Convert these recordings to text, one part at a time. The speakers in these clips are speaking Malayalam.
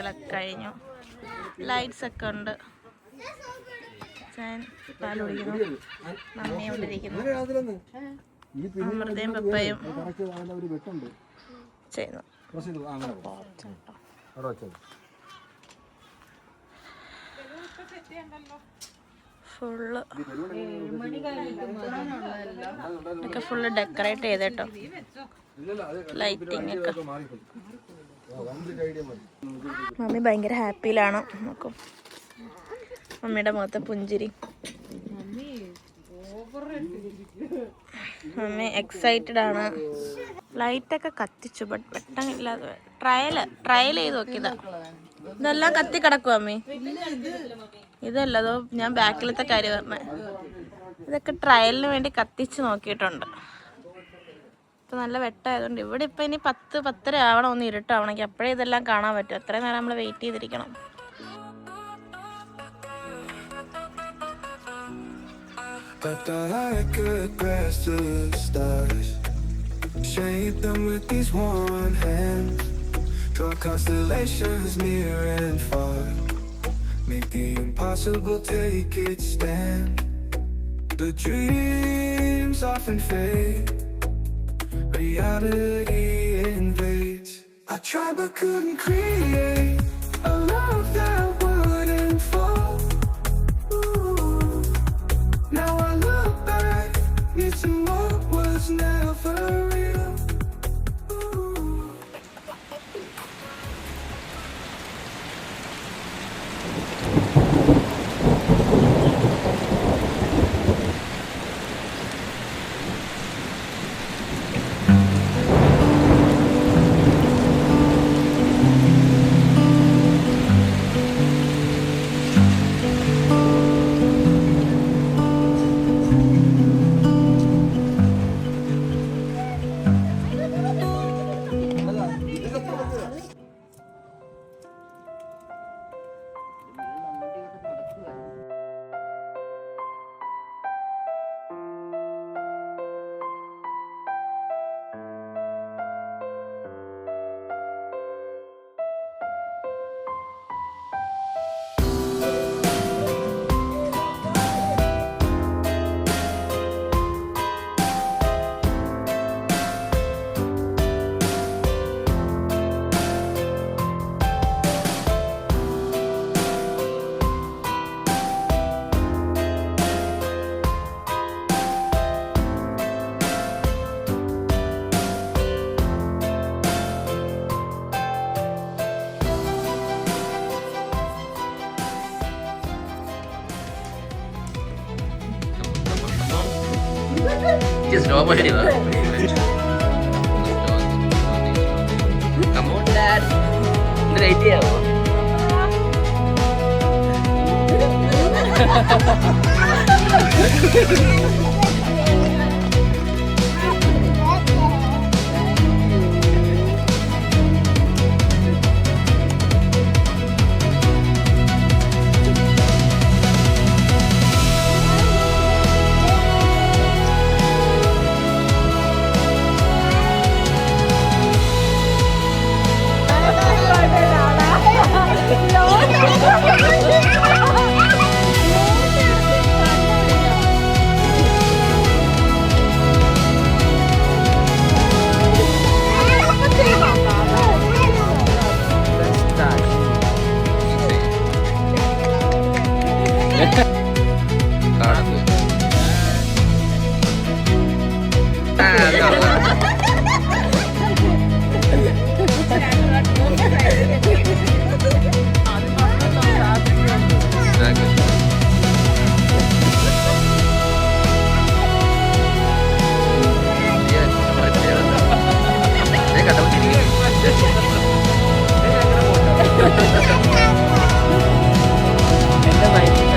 പരിപാടികളൊക്കെ കഴിഞ്ഞു. ലൈറ്റ്സ് ഒക്കെ ഉണ്ട്. പാൽ കുടിക്കുന്നു. മമ്മി ഇവിടെ ഇരിക്കുന്നു. അമൃതയും പപ്പയും ചെയ്യുന്നു. ഫുള്ള് ഒക്കെ ഫുള്ള് ഡെക്കറേറ്റ് ചെയ്തേട്ടോ. ലൈറ്റിംഗ് ഒക്കെ. മമ്മി ഭയങ്കര ഹാപ്പിയിലാണ്. നോക്കും മമ്മിയുടെ മുഖത്തെ പുഞ്ചിരി. മമ്മി എക്സൈറ്റഡ് ആണ്. ലൈറ്റൊക്കെ കത്തിച്ചു. ബട്ട് പെട്ടെന്നില്ലാതെ ട്രയൽ ചെയ്ത് നോക്കിയതാ. ഇതെല്ലാം കത്തി കിടക്കും മമ്മി. ഇതല്ല, അതോ ഞാൻ ബാക്കിലത്തെ കാര്യം പറഞ്ഞേ. ഇതൊക്കെ ട്രയലിന് വേണ്ടി കത്തിച്ച് നോക്കിയിട്ടുണ്ട്. ഇപ്പം നല്ല വെട്ടമായതുകൊണ്ട് ഇവിടെ ഇപ്പം ഇനി 10-10:30 ആവണം, ഒന്ന് ഇരുട്ടാവണമെങ്കിൽ. അപ്പോഴേ ഇതെല്ലാം കാണാൻ പറ്റും. അത്രയും നേരം നമ്മൾ വെയിറ്റ് ചെയ്തിരിക്കണം. But the light could pass to the stars, shape them with these one hands, draw constellations near and far, make the impossible take its stand. The dreams often fade, reality invades. I tried but couldn't create a love that wouldn't fall. Now I look back, missing what was never real. Just slow motion iva. Come on, Dad. Ini right ya. എന്റെ വയസ്സിൽ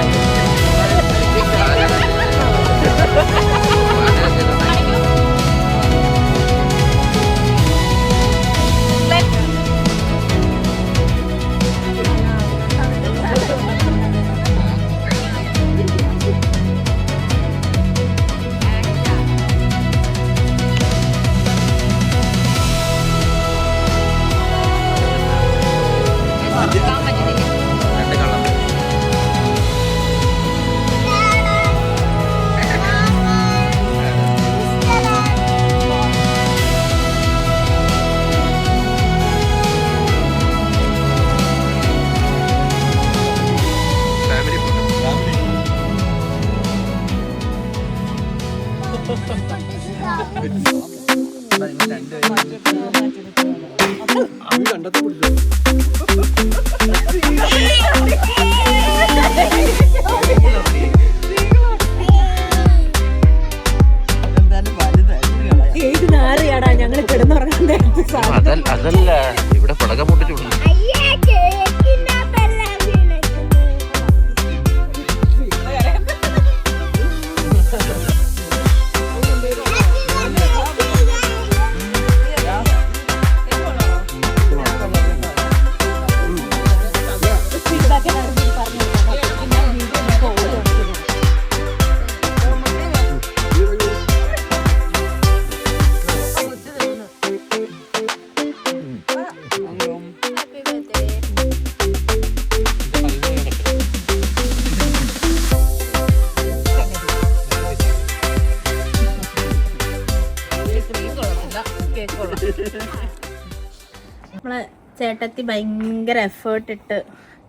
ചേട്ടത്തി ഭയങ്കര എഫേർട്ട് ഇട്ട്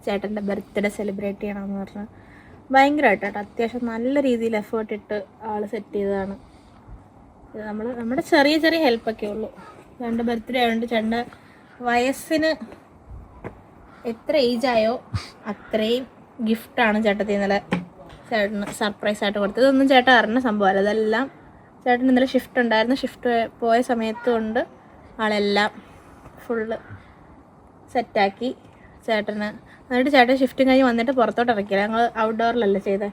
ചേട്ടൻ്റെ ബർത്ത്ഡേ സെലിബ്രേറ്റ് ചെയ്യണമെന്ന് പറഞ്ഞാൽ ഭയങ്കരമായിട്ട് കേട്ടോ, അത്യാവശ്യം നല്ല രീതിയിൽ എഫേർട്ട് ഇട്ട് ആൾ സെറ്റ് ചെയ്തതാണ്. ഇത് നമ്മുടെ ചെറിയ ചെറിയ ഹെൽപ്പൊക്കെ ഉള്ളൂ. ചേട്ടൻ്റെ ബർത്ത്ഡേ ആയതുകൊണ്ട് ചേട്ടൻ്റെ വയസ്സിന് എത്ര ഏജായോ അത്രയും ഗിഫ്റ്റാണ് ചേട്ടത്തി ഇന്നലെ ചേട്ടന് സർപ്രൈസായിട്ട് കൊടുത്തത്. ഇതൊന്നും ചേട്ടൻ അറിഞ്ഞ സംഭവമല്ല, അതെല്ലാം ചേട്ടൻ ഇന്നലെ ഷിഫ്റ്റ് ഉണ്ടായിരുന്നു. ഷിഫ്റ്റ് പോയ സമയത്ത് കൊണ്ട് ആളെല്ലാം ഫുള്ള് സെറ്റാക്കി ചേട്ടന്. എന്നിട്ട് ചേട്ടൻ ഷിഫ്റ്റും കഴിഞ്ഞ് വന്നിട്ട് പുറത്തോട്ട് ഇറക്കിയില്ല. ഞങ്ങൾ ഔട്ട്ഡോറിലല്ല ചെയ്തത്,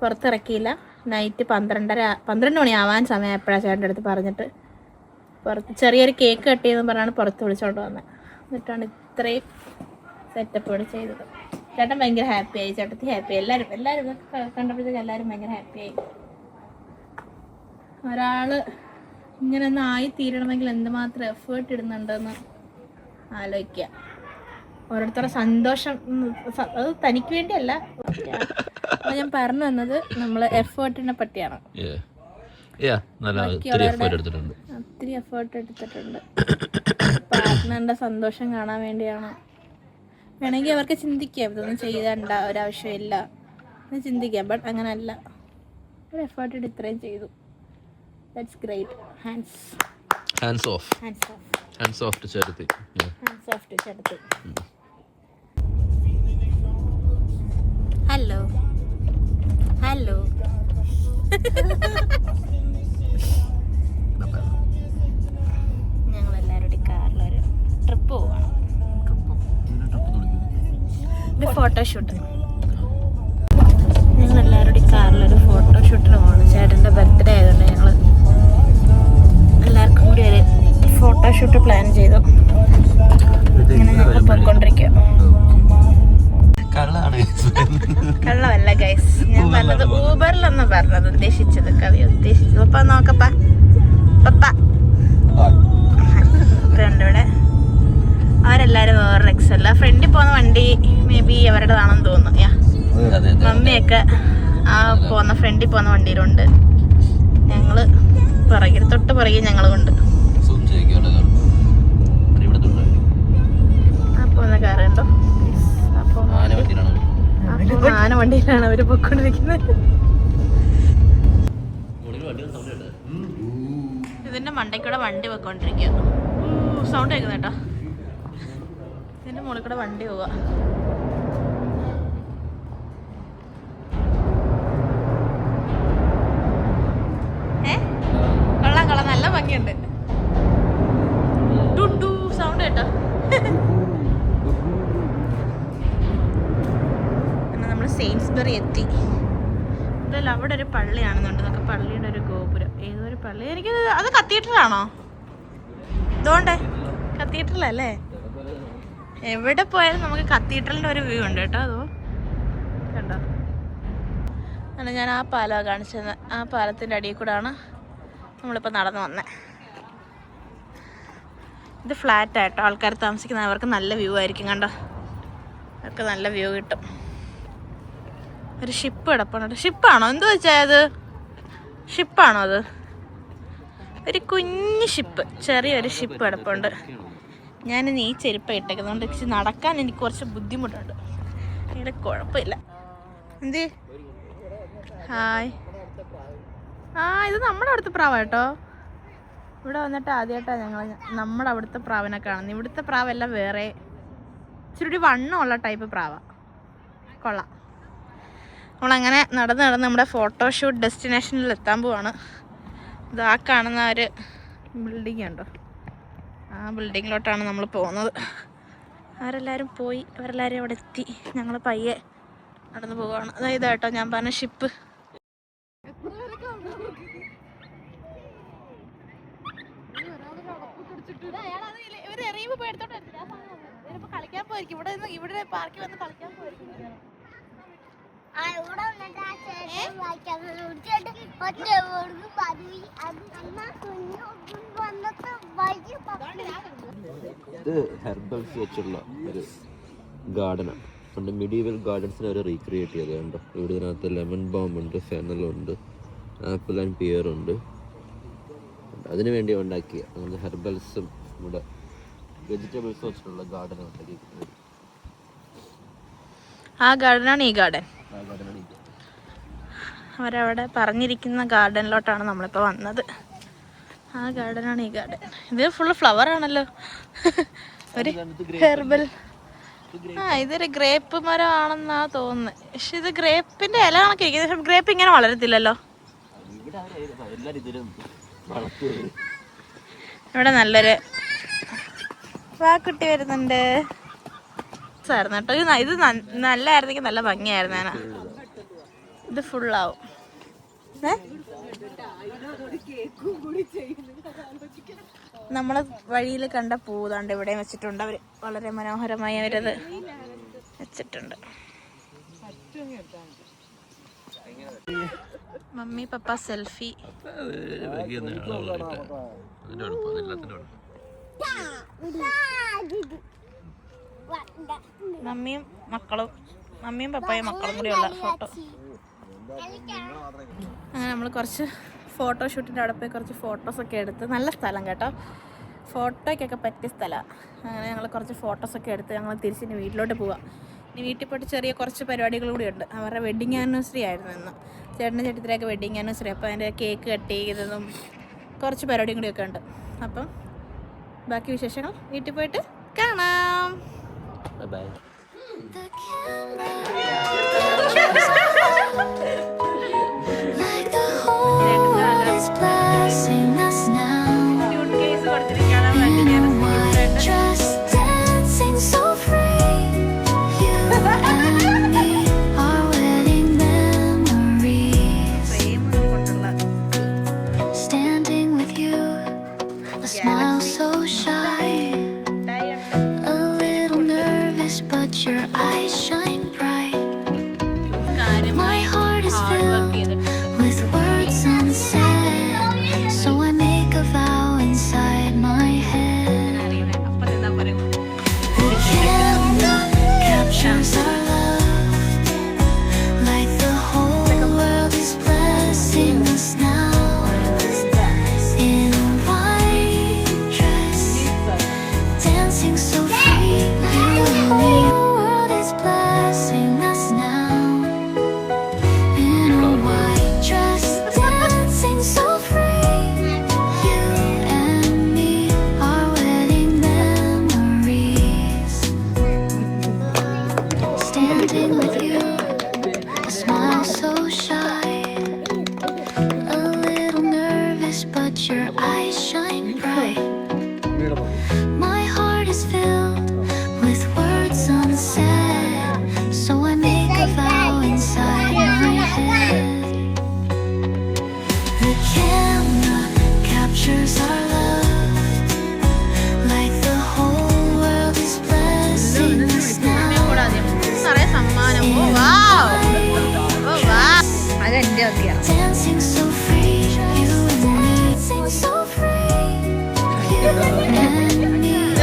പുറത്തിറക്കിയില്ല. നൈറ്റ് 12 മണിയാവാൻ സമയമായപ്പോഴാണ് ചേട്ടൻ്റെ അടുത്ത് പറഞ്ഞിട്ട് പുറത്ത് ചെറിയൊരു കേക്ക് കട്ട് ചെയ്തെന്ന് പറഞ്ഞാണ് പുറത്ത് വിളിച്ചോണ്ട് വന്നത്. എന്നിട്ടാണ് ഇത്രയും സെറ്റപ്പോട് ചെയ്തത്. ചേട്ടൻ ഭയങ്കര ഹാപ്പിയായി, ചേട്ടത്തി ഹാപ്പിയായി, എല്ലാവരും കണ്ടപ്പോഴത്തേക്ക് എല്ലാവരും ഭയങ്കര ഹാപ്പിയായി. ഒരാൾ ഇങ്ങനെ ഒന്ന് ആയിത്തീരണമെങ്കിൽ എന്തുമാത്രം എഫേർട്ട് ഇടുന്നുണ്ടെന്ന് ആലോചിക്കുക. ഓരോരുത്തരുടെ സന്തോഷം അത് തനിക്ക് വേണ്ടിയല്ല. അപ്പോൾ ഞാൻ പറഞ്ഞു വന്നത് നമ്മൾ എഫേർട്ടിനെ പറ്റിയാണ്. ഒത്തിരി എഫേർട്ട് എടുത്തിട്ടുണ്ട്. പാർട്ട്ണറിൻ്റെ സന്തോഷം കാണാൻ വേണ്ടിയാണ്. വേണമെങ്കിൽ അവർക്ക് ചിന്തിക്കാം ഇതൊന്നും ചെയ്യേണ്ട ഒരാവശ്യമില്ല എന്ന് ചിന്തിക്കാം, ബട്ട് അങ്ങനെയല്ല. ഒരു എഫേർട്ട് ഇട്ട് ഇത്രയും ചെയ്തു. That's great. Hands of two Chettathi. Hello ഞങ്ങളെല്ലാവരും കാറിലൊരു ട്രിപ്പ് പോവാണ്. ഒരു ഫോട്ടോഷൂട്ട്. ഞങ്ങളെല്ലാവരും കാറിലൊരു ഫോട്ടോഷൂട്ടിന് പോകണം. ചേട്ടൻ്റെ ബർത്ത്ഡേ ആയതുകൊണ്ട് ഞങ്ങൾ എല്ലാവർക്കും കൂടി ഒരു ഫോട്ടോഷൂട്ട് പ്ലാൻ ചെയ്തു. ഇങ്ങനെ ഞങ്ങൾ പോയിക്കൊണ്ടിരിക്കുക. കള്ളമല്ല ഗൈസ്, ഞാൻ പറഞ്ഞത് ഊബറിലൊന്നും പറഞ്ഞത് ഉദ്ദേശിച്ചത്, കവി ഉദ്ദേശിച്ചത്. പപ്പ നോക്കപ്പ പപ്പ ഉണ്ട് ഇവിടെ. അവരെല്ലാരും വേറെ എക്സല്ല. ഫ്രണ്ടിൽ പോകുന്ന വണ്ടി മേ ബി അവരുടേതാണെന്ന് തോന്നുന്നു. മമ്മിയൊക്കെ ആ ഫ്രണ്ടിൽ പോകുന്ന വണ്ടിയിലുണ്ട്. ഞങ്ങള് തൊട്ട് പുറകിൽ ഞങ്ങളുണ്ട്. ആ പോകുന്ന കാറ് കണ്ടോ? ആന വണ്ടിയിലാണ് അവര് പൊയ്ക്കൊണ്ടിരിക്കുന്നത്. ഇതിന്റെ മണ്ടയ്ക്കൂടെ വണ്ടി പോയിക്കൊണ്ടിരിക്കുക. സൗണ്ട് കേൾക്കുന്ന കേട്ടോ. ഇതിന്റെ മുകളിൽ കൂടെ വണ്ടി പോവുക. കൊള്ളാം, നല്ല ഭംഗിയുണ്ട്. സൗണ്ട് കേട്ടോ. നമ്മൾ സെയിൻസ്ബറി എത്തി. ഇതല്ല, അവിടെ ഒരു പള്ളിയാണെന്നുണ്ട്. നമുക്ക് പള്ളിയുടെ ഒരു ഗോപുരം, ഏതൊരു പള്ളി. എനിക്ക് അത് കത്തീഡ്രലാണോ? ഇതുകൊണ്ടേ കത്തീഡ്രലല്ലേ. എവിടെ പോയാലും നമുക്ക് കത്തീഡ്രലിൻ്റെ ഒരു വ്യൂ ഉണ്ട് കേട്ടോ. അതോ കണ്ടോ? അങ്ങനെ ഞാൻ ആ പാലമാണ് കാണിച്ചത്. ആ പാലത്തിൻ്റെ അടിയിൽ കൂടെയാണ് നമ്മളിപ്പോൾ നടന്നു വന്നത്. ഇത് ഫ്ലാറ്റായിട്ടോ. ആൾക്കാർ താമസിക്കുന്ന അവർക്ക് നല്ല വ്യൂ ആയിരിക്കും. കണ്ടോ, അവർക്ക് നല്ല വ്യൂ കിട്ടും. ഒരു ഷിപ്പ് കിടപ്പുണ്ട്. ഷിപ്പാണോ എന്തോ വെച്ചാൽ അത്? ഷിപ്പാണോ അത്? ഒരു കുഞ്ഞ് ഷിപ്പ്, ചെറിയൊരു ഷിപ്പ് കിടപ്പുണ്ട്. ഞാനിന്ന് ഈ ചെരുപ്പ് ഇട്ടേക്കുന്നതുകൊണ്ട് നടക്കാൻ എനിക്ക് കുറച്ച് ബുദ്ധിമുട്ടുണ്ട്. ഇവിടെ കുഴപ്പമില്ല. എന്ത്? ഹായ്. ഇത് നമ്മുടെ അവിടുത്തെ പ്രാവ കേട്ടോ. ഇവിടെ വന്നിട്ട് ആദ്യമായിട്ടാണ് നമ്മുടെ അവിടുത്തെ പ്രാവിനെ കാണുന്നത്. ഇവിടുത്തെ പ്രാവെല്ലാം വേറെ ഇച്ചിരി വണ്ണമുള്ള ടൈപ്പ് പ്രാവ. കൊള്ളാം. നമ്മളങ്ങനെ നടന്ന് നമ്മുടെ ഫോട്ടോഷൂട്ട് ഡെസ്റ്റിനേഷനിൽ എത്താൻ പോവാണ്. ഇത് ആ കാണുന്ന ഒരു ബിൽഡിംഗ് ഉണ്ടോ, ആ ബിൽഡിങ്ങിലോട്ടാണ് നമ്മൾ പോകുന്നത്. അവരെല്ലാവരും പോയി, അവരെല്ലാവരും അവിടെ എത്തി. ഞങ്ങൾ പയ്യെ നടന്ന് പോവുകയാണ്. അതായത് കേട്ടോ ഞാൻ പറഞ്ഞ ഷിപ്പ്. കളിക്കാൻ പോയിരിക്കും. ഇവിടെ പാർക്കിൽ വന്ന് കളിക്കാൻ പോയിരിക്കും. ഇത് ഹെർബൽസ് വെച്ചുള്ള ഒരു ഗാർഡനാണ്. പണ്ട് മിഡീവൽ ഗാർഡൻസിനെ അവർ റീക്രിയേറ്റ് ചെയ്തതുണ്ട്. ഇവിടെ ഇതിനകത്ത് ലെമൺ ബാം ഉണ്ട്, ഫെനലുണ്ട്, ആപ്പിൾ ആൻഡ് പിയർ ഉണ്ട്. അതിനു വേണ്ടി ഉണ്ടാക്കിയ അങ്ങനത്തെ ഹെർബൽസും ഇവിടെ വെജിറ്റബിൾസ് വെച്ചിട്ടുള്ള ഗാർഡൻ ഉണ്ട്. ആ ഗാർഡനാണ് ഈ ഗാർഡൻ. ആ ഗാർഡനാണ് ഇത്. അവരവിടെ പറഞ്ഞിരിക്കുന്ന ഗാർഡനിലോട്ടാണ് നമ്മളിപ്പോൾ വന്നത്. ആ ഗാർഡനാണ് ഈ ഗാർഡൻ. ഇത് ഫുള്ള് ഫ്ലവർ ആണല്ലോ. ഒരു ഹെർബൽ. ഇതൊരു ഗ്രേപ്പ് മരം ആണെന്നാ തോന്നുന്നത്. പക്ഷെ ഇത് ഗ്രേപ്പിന്റെ ഇല കണക്ക് ഇരിക്കുന്നത്. പക്ഷെ ഗ്രേപ്പ് ഇങ്ങനെ വളരത്തില്ലല്ലോ. ഇവിടെ നല്ലൊരു വാക്കുട്ടി വരുന്നുണ്ട് കേട്ടോ. ഇത് നല്ലായിരുന്നെങ്കിൽ നല്ല ഭംഗിയായിരുന്നേനാ. ഇത് ഫുള്ളാവും. നമ്മള് വഴിയിൽ കണ്ട പൂതാണ്ട് ഇവിടെ വെച്ചിട്ടുണ്ട് അവര്. വളരെ മനോഹരമായി അവരത് വെച്ചിട്ടുണ്ട്. Mummy papa selfie. മമ്മിയും പപ്പായും മക്കളും കൂടിയുള്ള ഫോട്ടോ. അങ്ങനെ നമ്മൾ കുറച്ച് ഫോട്ടോഷൂട്ടിൻ്റെ അവിടെ പോയി കുറച്ച് ഫോട്ടോസൊക്കെ എടുത്ത്. നല്ല സ്ഥലം കേട്ടോ, ഫോട്ടോയ്ക്കൊക്കെ പറ്റിയ സ്ഥലമാണ്. അങ്ങനെ ഞങ്ങൾ കുറച്ച് ഫോട്ടോസൊക്കെ എടുത്ത് ഞങ്ങൾ തിരിച്ചിനി വീട്ടിലോട്ട് പോവാം. ഇനി വീട്ടിൽ പോയിട്ട് ചെറിയ കുറച്ച് പരിപാടികൾ കൂടി ഉണ്ട്. അവരുടെ വെഡിങ് ആനിവേഴ്സറി ആയിരുന്നു ഇന്ന്. ചേട്ടൻ്റെ ചേട്ടത്തിലേക്ക് വെഡിങ് ആനിവേഴ്സറി. അപ്പോൾ അതിൻ്റെ കേക്ക് കട്ട് ചെയ്തതും കുറച്ച് പരിപാടിയും കൂടിയൊക്കെ ഉണ്ട്. അപ്പം ബാക്കി വിശേഷങ്ങൾ വീട്ടിൽ പോയിട്ട് കാണാം. ബൈ.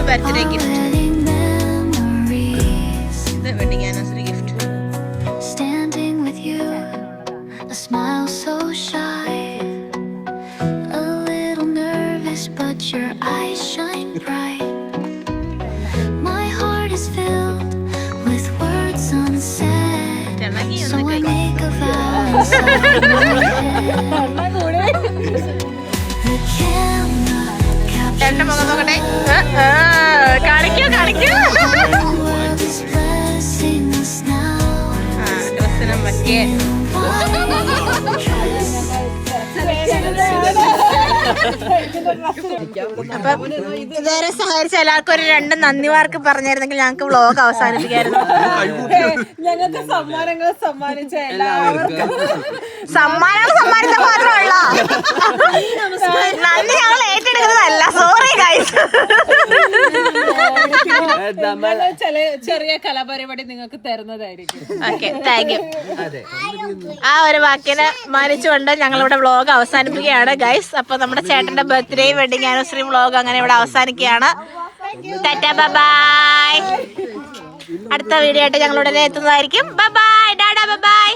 Birthday gift. ഇത് വെഡിങ് ആനിവേഴ്സറി ഗിഫ്റ്റ്. എന്റെ മുഖം നോക്കട്ടെ. കാണിക്കൂ ഡ്രസ്സിനും പറ്റിയേ. അപ്പം ഇതുവരെ സഹായിച്ച എല്ലാവർക്കും ഒരു 2 നന്ദി വാർക്ക് പറഞ്ഞായിരുന്നെങ്കിൽ ഞങ്ങൾക്ക് വ്ളോഗ് അവസാനിപ്പിക്കായിരുന്നു. ഞങ്ങൾക്ക് സമ്മാനങ്ങൾ സമ്മാനിച്ച എല്ലാവർക്കും സമ്മാനങ്ങൾ സമ്മാനിച്ച മാത്രമല്ല നന്ദി ഞങ്ങൾ ഏറ്റെടുക്കുന്നതല്ല. Sorry guys. ചെറിയ കലാപരിപാടി നിങ്ങൾക്ക് തരുന്നതായിരിക്കും. Okay, thank you. ആ ഒരു വാക്കിനെ മാനിച്ചുകൊണ്ട് ഞങ്ങളിവിടെ വ്ളോഗ് അവസാനിപ്പിക്കുകയാണ് ഗൈസ്. അപ്പൊ നമ്മുടെ ചേട്ടന്റെ ബർത്ത്ഡേ വെഡിങ് ആനിവേഴ്സറി വ്ളോഗ് അങ്ങനെ ഇവിടെ അവസാനിക്കുകയാണ്. Tata bye. അടുത്ത വീഡിയോ ആയിട്ട് ഞങ്ങൾ ഉടനെ എത്തുന്നതായിരിക്കും. Bye bye. ടാറ്റാ ബൈ.